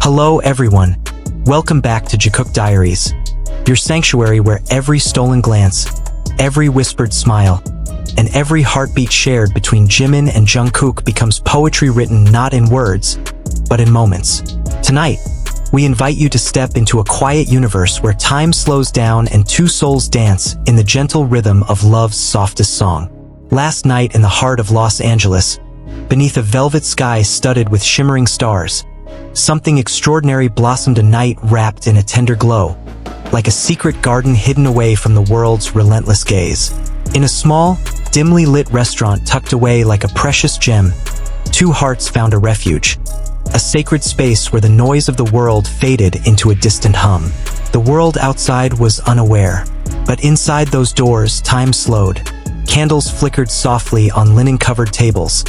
Hello everyone, welcome back to Jikook Diaries, your sanctuary where every stolen glance, every whispered smile, and every heartbeat shared between Jimin and Jungkook becomes poetry written not in words, but in moments. Tonight, we invite you to step into a quiet universe where time slows down and two souls dance in the gentle rhythm of love's softest song. Last night in the heart of Los Angeles, beneath a velvet sky studded with shimmering stars, something extraordinary blossomed, a night wrapped in a tender glow, like a secret garden hidden away from the world's relentless gaze. In a small, dimly lit restaurant tucked away like a precious gem, two hearts found a refuge, a sacred space where the noise of the world faded into a distant hum. The world outside was unaware, but inside those doors time slowed. Candles flickered softly on linen-covered tables.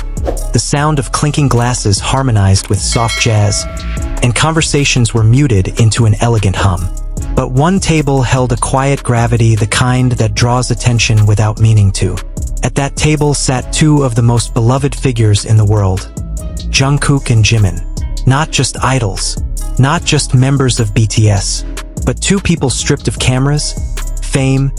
The sound of clinking glasses harmonized with soft jazz, and conversations were muted into an elegant hum. But one table held a quiet gravity, the kind that draws attention without meaning to. At that table sat two of the most beloved figures in the world, Jungkook and Jimin. Not just idols, not just members of BTS, but two people stripped of cameras, fame,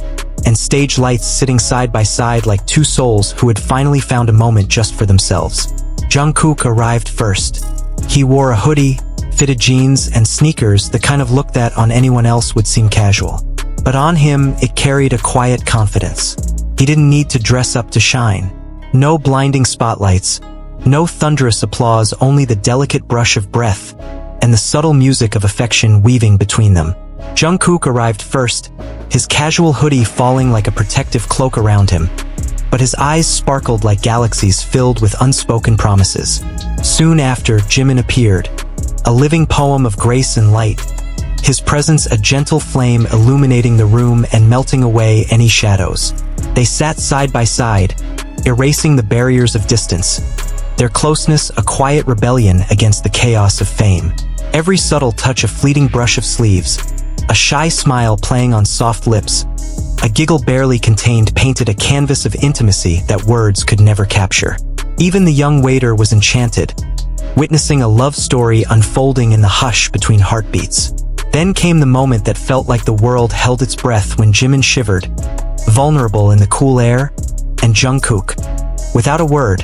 and stage lights, sitting side by side like two souls who had finally found a moment just for themselves. Jungkook arrived first. He wore a hoodie, fitted jeans, and sneakers, the kind of look that on anyone else would seem casual. But on him, it carried a quiet confidence. He didn't need to dress up to shine. No blinding spotlights, no thunderous applause, only the delicate brush of breath and the subtle music of affection weaving between them. Jungkook arrived first, his casual hoodie falling like a protective cloak around him, but his eyes sparkled like galaxies filled with unspoken promises. Soon after, Jimin appeared, a living poem of grace and light, his presence a gentle flame illuminating the room and melting away any shadows. They sat side by side, erasing the barriers of distance, their closeness a quiet rebellion against the chaos of fame. Every subtle touch, a fleeting brush of sleeves, a shy smile playing on soft lips, a giggle barely contained, painted a canvas of intimacy that words could never capture. Even the young waiter was enchanted, witnessing a love story unfolding in the hush between heartbeats. Then came the moment that felt like the world held its breath, when Jimin shivered, vulnerable in the cool air, and Jungkook, without a word,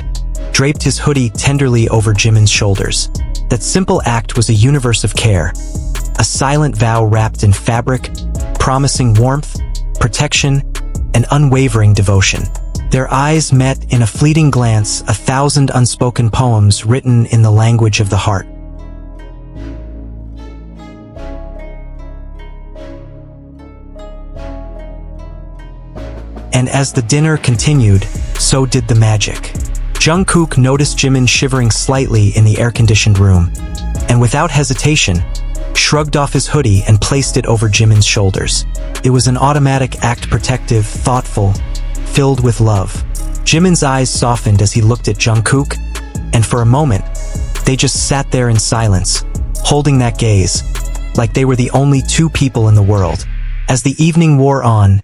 draped his hoodie tenderly over Jimin's shoulders. That simple act was a universe of care, a silent vow wrapped in fabric, promising warmth, protection, and unwavering devotion. Their eyes met in a fleeting glance, 1,000 unspoken poems written in the language of the heart. And as the dinner continued, so did the magic. Jungkook noticed Jimin shivering slightly in the air-conditioned room, and without hesitation, shrugged off his hoodie and placed it over Jimin's shoulders. It was an automatic act, protective, thoughtful, filled with love. Jimin's eyes softened as he looked at Jungkook, and for a moment, they just sat there in silence, holding that gaze, like they were the only two people in the world. As the evening wore on,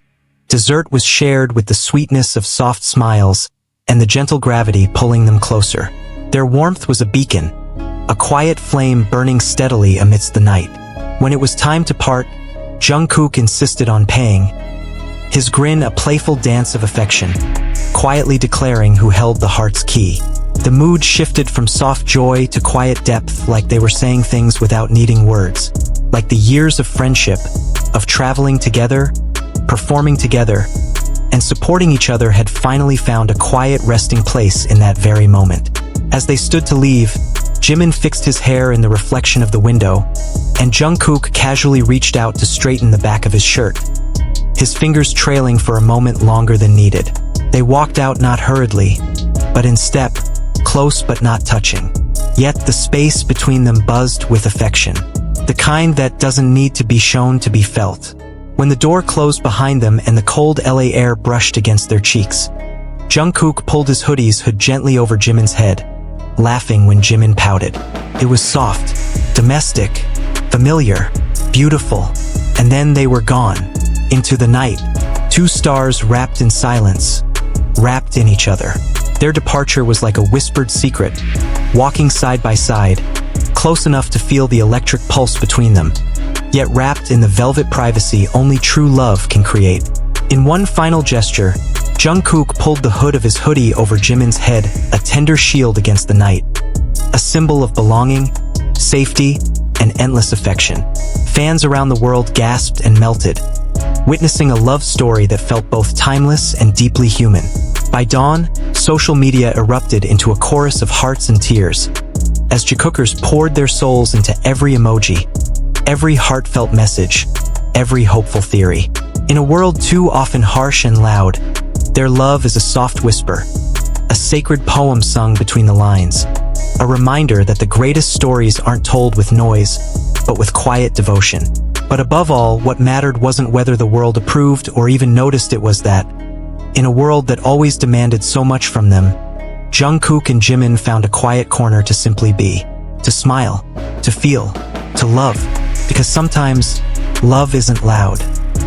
dessert was shared with the sweetness of soft smiles and the gentle gravity pulling them closer. Their warmth was a beacon, a quiet flame burning steadily amidst the night. When it was time to part, Jungkook insisted on paying, his grin a playful dance of affection, quietly declaring who held the heart's key. The mood shifted from soft joy to quiet depth, like they were saying things without needing words, like the years of friendship, of traveling together, performing together, and supporting each other had finally found a quiet resting place in that very moment. As they stood to leave, Jimin fixed his hair in the reflection of the window, and Jungkook casually reached out to straighten the back of his shirt, his fingers trailing for a moment longer than needed. They walked out, not hurriedly, but in step, close but not touching. Yet the space between them buzzed with affection, the kind that doesn't need to be shown to be felt. When the door closed behind them and the cold LA air brushed against their cheeks, Jungkook pulled his hoodie's hood gently over Jimin's head, laughing when Jimin pouted. It was soft, domestic, familiar, beautiful, and then they were gone, into the night, two stars wrapped in silence, wrapped in each other. Their departure was like a whispered secret, walking side by side, close enough to feel the electric pulse between them, yet wrapped in the velvet privacy only true love can create. In one final gesture, Jungkook pulled the hood of his hoodie over Jimin's head, a tender shield against the night. A symbol of belonging, safety, and endless affection. Fans around the world gasped and melted, witnessing a love story that felt both timeless and deeply human. By dawn, social media erupted into a chorus of hearts and tears, as Jikookers poured their souls into every emoji, every heartfelt message, every hopeful theory. In a world too often harsh and loud, their love is a soft whisper, a sacred poem sung between the lines, a reminder that the greatest stories aren't told with noise, but with quiet devotion. But above all, what mattered wasn't whether the world approved or even noticed, it was that, in a world that always demanded so much from them, Jungkook and Jimin found a quiet corner to simply be, to smile, to feel, to love. Because sometimes, love isn't loud.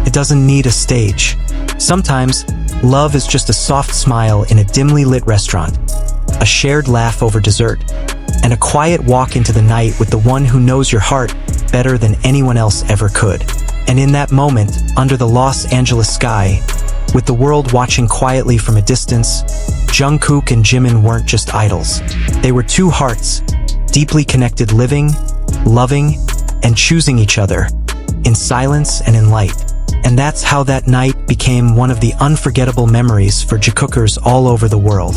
It doesn't need a stage. Sometimes, love is just a soft smile in a dimly lit restaurant, a shared laugh over dessert, and a quiet walk into the night with the one who knows your heart better than anyone else ever could. And in that moment, under the Los Angeles sky, with the world watching quietly from a distance, Jungkook and Jimin weren't just idols. They were two hearts, deeply connected, living, loving, and choosing each other, in silence and in light. And that's how that night became one of the unforgettable memories for Jikookers all over the world.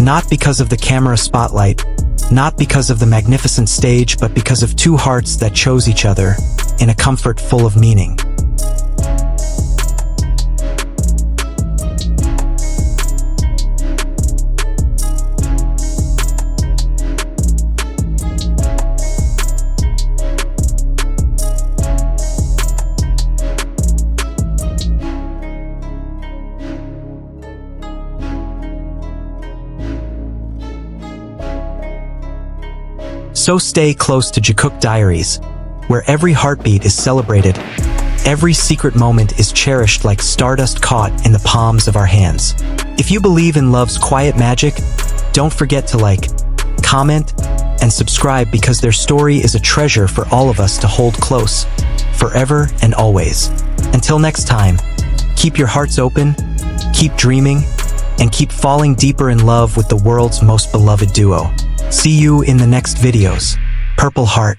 Not because of the camera spotlight, not because of the magnificent stage, but because of two hearts that chose each other in a comfort full of meaning. So stay close to Jikook Diaries, where every heartbeat is celebrated, every secret moment is cherished like stardust caught in the palms of our hands. If you believe in love's quiet magic, don't forget to like, comment, and subscribe, because their story is a treasure for all of us to hold close, forever and always. Until next time, keep your hearts open, keep dreaming, and keep falling deeper in love with the world's most beloved duo. See you in the next videos. Purple Heart.